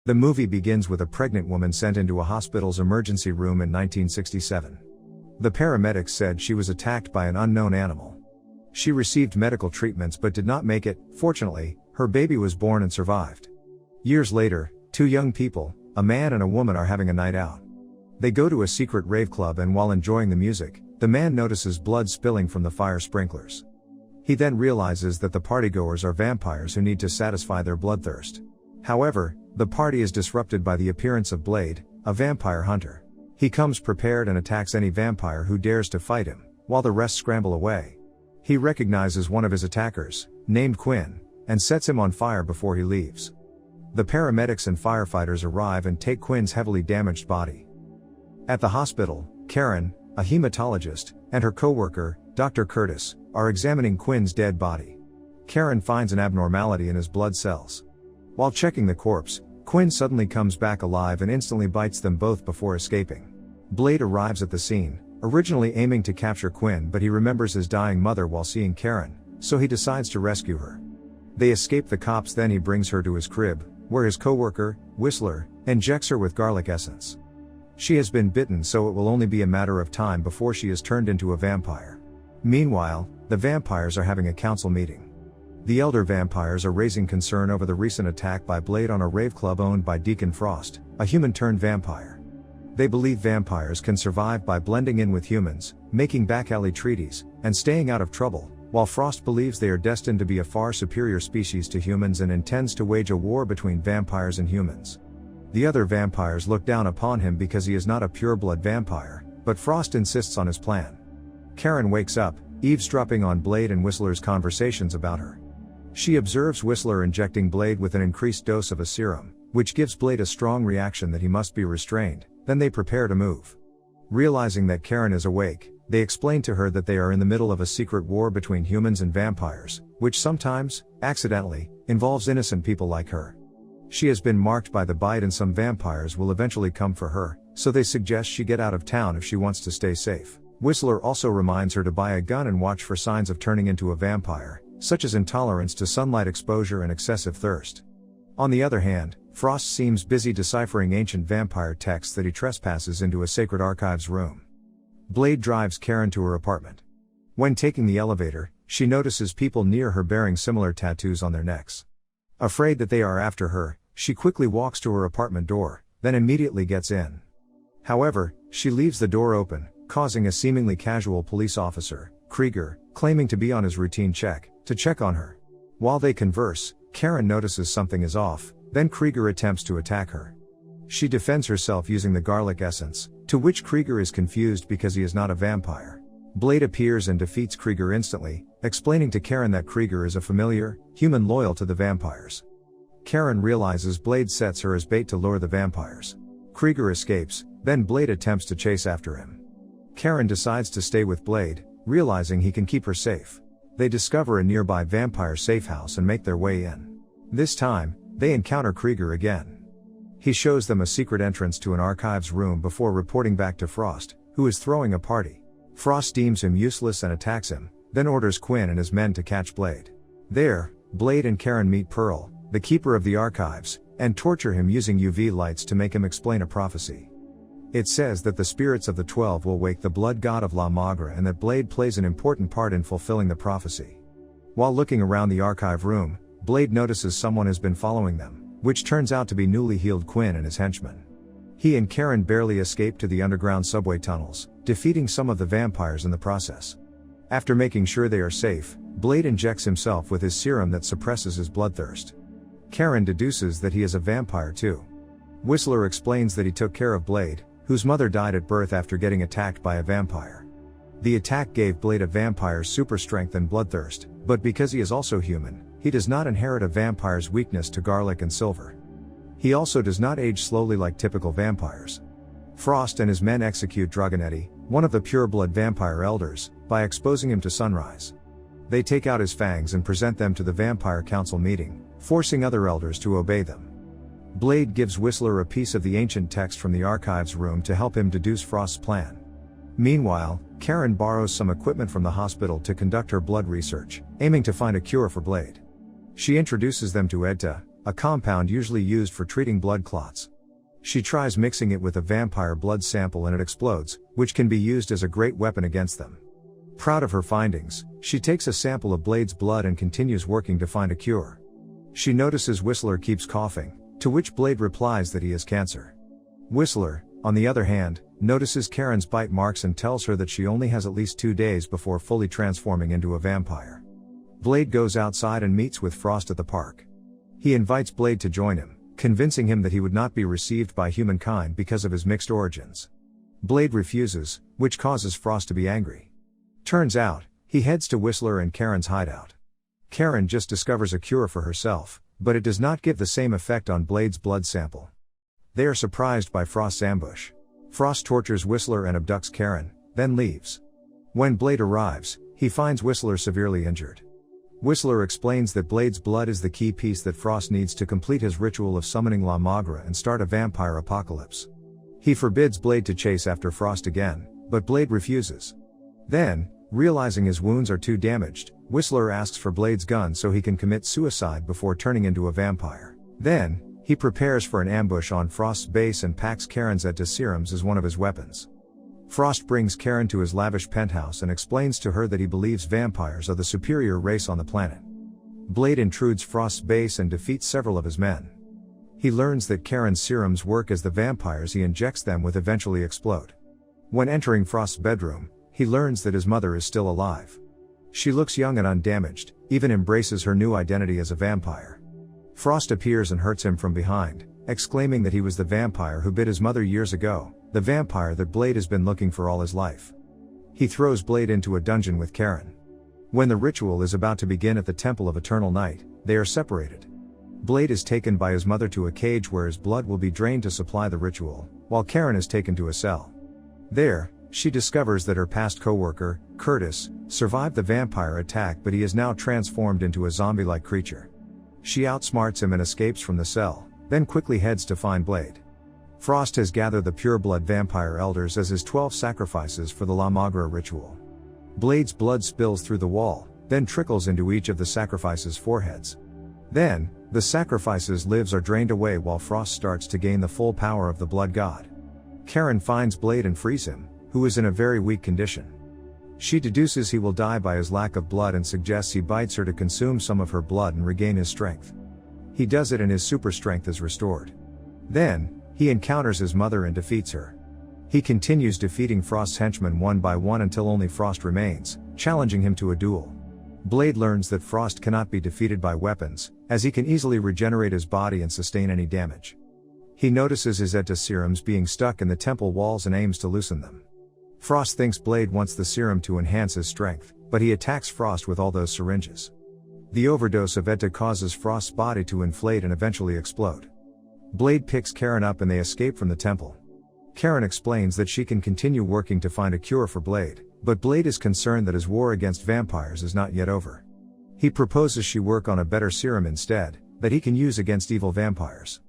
The movie begins with a pregnant woman sent into a hospital's emergency room in 1967. The paramedics said she was attacked by an unknown animal. She received medical treatments but did not make it. Fortunately, her baby was born and survived. Years later, two young people, a man and a woman, are having a night out. They go to a secret rave club, and while enjoying the music, the man notices blood spilling from the fire sprinklers. He then realizes that the partygoers are vampires who need to satisfy their bloodthirst. However, the party is disrupted by the appearance of Blade, a vampire hunter. He comes prepared and attacks any vampire who dares to fight him, while the rest scramble away. He recognizes one of his attackers, named Quinn, and sets him on fire before he leaves. The paramedics and firefighters arrive and take Quinn's heavily damaged body. At the hospital, Karen, a hematologist, and her co-worker, Dr. Curtis, are examining Quinn's dead body. Karen finds an abnormality in his blood cells. While checking the corpse, Quinn suddenly comes back alive and instantly bites them both before escaping. Blade arrives at the scene, originally aiming to capture Quinn, but he remembers his dying mother while seeing Karen, so he decides to rescue her. They escape the cops, then he brings her to his crib, where his co-worker, Whistler, injects her with garlic essence. She has been bitten, so it will only be a matter of time before she is turned into a vampire. Meanwhile, the vampires are having a council meeting. The elder vampires are raising concern over the recent attack by Blade on a rave club owned by Deacon Frost, a human-turned-vampire. They believe vampires can survive by blending in with humans, making back-alley treaties, and staying out of trouble, while Frost believes they are destined to be a far superior species to humans and intends to wage a war between vampires and humans. The other vampires look down upon him because he is not a pure-blood vampire, but Frost insists on his plan. Karen wakes up, eavesdropping on Blade and Whistler's conversations about her. She observes Whistler injecting Blade with an increased dose of a serum, which gives Blade a strong reaction that he must be restrained. Then they prepare to move. Realizing that Karen is awake, they explain to her that they are in the middle of a secret war between humans and vampires, which sometimes, accidentally, involves innocent people like her. She has been marked by the bite and some vampires will eventually come for her, so they suggest she get out of town if she wants to stay safe. Whistler also reminds her to buy a gun and watch for signs of turning into a vampire, such as intolerance to sunlight exposure and excessive thirst. On the other hand, Frost seems busy deciphering ancient vampire texts that he trespasses into a sacred archives room. Blade drives Karen to her apartment. When taking the elevator, she notices people near her bearing similar tattoos on their necks. Afraid that they are after her, she quickly walks to her apartment door, then immediately gets in. However, she leaves the door open, causing a seemingly casual police officer, Krieger, claiming to be on his routine check, to check on her. While they converse, Karen notices something is off, then Krieger attempts to attack her. She defends herself using the garlic essence, to which Krieger is confused because he is not a vampire. Blade appears and defeats Krieger instantly, explaining to Karen that Krieger is a familiar, human loyal to the vampires. Karen realizes Blade sets her as bait to lure the vampires. Krieger escapes, then Blade attempts to chase after him. Karen decides to stay with Blade, realizing he can keep her safe. They discover a nearby vampire safe house and make their way in. This time, they encounter Krieger again. He shows them a secret entrance to an archives room before reporting back to Frost, who is throwing a party. Frost deems him useless and attacks him, then orders Quinn and his men to catch Blade. There, Blade and Karen meet Pearl, the keeper of the archives, and torture him using UV lights to make him explain a prophecy. It says that the spirits of the 12 will wake the blood god of La Magra and that Blade plays an important part in fulfilling the prophecy. While looking around the archive room, Blade notices someone has been following them, which turns out to be newly healed Quinn and his henchmen. He and Karen barely escape to the underground subway tunnels, defeating some of the vampires in the process. After making sure they are safe, Blade injects himself with his serum that suppresses his bloodthirst. Karen deduces that he is a vampire too. Whistler explains that he took care of Blade, whose mother died at birth after getting attacked by a vampire. The attack gave Blade a vampire's super strength and bloodthirst, but because he is also human, he does not inherit a vampire's weakness to garlic and silver. He also does not age slowly like typical vampires. Frost and his men execute Dragonetti, one of the pure-blood vampire elders, by exposing him to sunrise. They take out his fangs and present them to the vampire council meeting, forcing other elders to obey them. Blade gives Whistler a piece of the ancient text from the archives room to help him deduce Frost's plan. Meanwhile, Karen borrows some equipment from the hospital to conduct her blood research, aiming to find a cure for Blade. She introduces them to Edta, a compound usually used for treating blood clots. She tries mixing it with a vampire blood sample and it explodes, which can be used as a great weapon against them. Proud of her findings, she takes a sample of Blade's blood and continues working to find a cure. She notices Whistler keeps coughing, to which Blade replies that he has cancer. Whistler, on the other hand, notices Karen's bite marks and tells her that she only has at least 2 days before fully transforming into a vampire. Blade goes outside and meets with Frost at the park. He invites Blade to join him, convincing him that he would not be received by humankind because of his mixed origins. Blade refuses, which causes Frost to be angry. Turns out, he heads to Whistler and Karen's hideout. Karen just discovers a cure for herself, but it does not give the same effect on Blade's blood sample. They are surprised by Frost's ambush. Frost tortures Whistler and abducts Karen, then leaves. When Blade arrives, he finds Whistler severely injured. Whistler explains that Blade's blood is the key piece that Frost needs to complete his ritual of summoning La Magra and start a vampire apocalypse. He forbids Blade to chase after Frost again, but Blade refuses. Then, realizing his wounds are too damaged, Whistler asks for Blade's gun so he can commit suicide before turning into a vampire. Then, he prepares for an ambush on Frost's base and packs Karen's serums as one of his weapons. Frost brings Karen to his lavish penthouse and explains to her that he believes vampires are the superior race on the planet. Blade intrudes Frost's base and defeats several of his men. He learns that Karen's serums work as the vampires he injects them with eventually explode. When entering Frost's bedroom, he learns that his mother is still alive. She looks young and undamaged, even embraces her new identity as a vampire. Frost appears and hurts him from behind, exclaiming that he was the vampire who bit his mother years ago, the vampire that Blade has been looking for all his life. He throws Blade into a dungeon with Karen. When the ritual is about to begin at the Temple of Eternal Night, they are separated. Blade is taken by his mother to a cage where his blood will be drained to supply the ritual, while Karen is taken to a cell. There, she discovers that her past co-worker, Curtis, survived the vampire attack, but he is now transformed into a zombie-like creature. She outsmarts him and escapes from the cell, then quickly heads to find Blade. Frost has gathered the pureblood vampire elders as his 12 sacrifices for the La Magra ritual. Blade's blood spills through the wall, then trickles into each of the sacrifices' foreheads. Then, the sacrifices' lives are drained away while Frost starts to gain the full power of the blood god. Karen finds Blade and frees him, who is in a very weak condition. She deduces he will die by his lack of blood and suggests he bites her to consume some of her blood and regain his strength. He does it and his super strength is restored. Then, he encounters his mother and defeats her. He continues defeating Frost's henchmen one by one until only Frost remains, challenging him to a duel. Blade learns that Frost cannot be defeated by weapons, as he can easily regenerate his body and sustain any damage. He notices his serums being stuck in the temple walls and aims to loosen them. Frost thinks Blade wants the serum to enhance his strength, but he attacks Frost with all those syringes. The overdose of ETA causes Frost's body to inflate and eventually explode. Blade picks Karen up and they escape from the temple. Karen explains that she can continue working to find a cure for Blade, but Blade is concerned that his war against vampires is not yet over. He proposes she work on a better serum instead, that he can use against evil vampires.